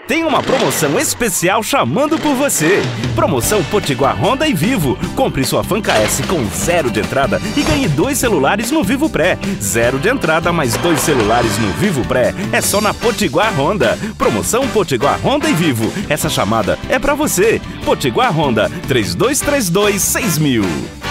Tem uma promoção especial chamando por você. Promoção Potiguar Honda e Vivo. Compre sua Fanca S com 0 de entrada e ganhe 2 celulares no Vivo Pré. 0 de entrada mais 2 celulares no Vivo Pré. É só na Potiguar Honda. Promoção Potiguar Honda e Vivo. Essa chamada é pra você. Potiguar Honda 3232 6000.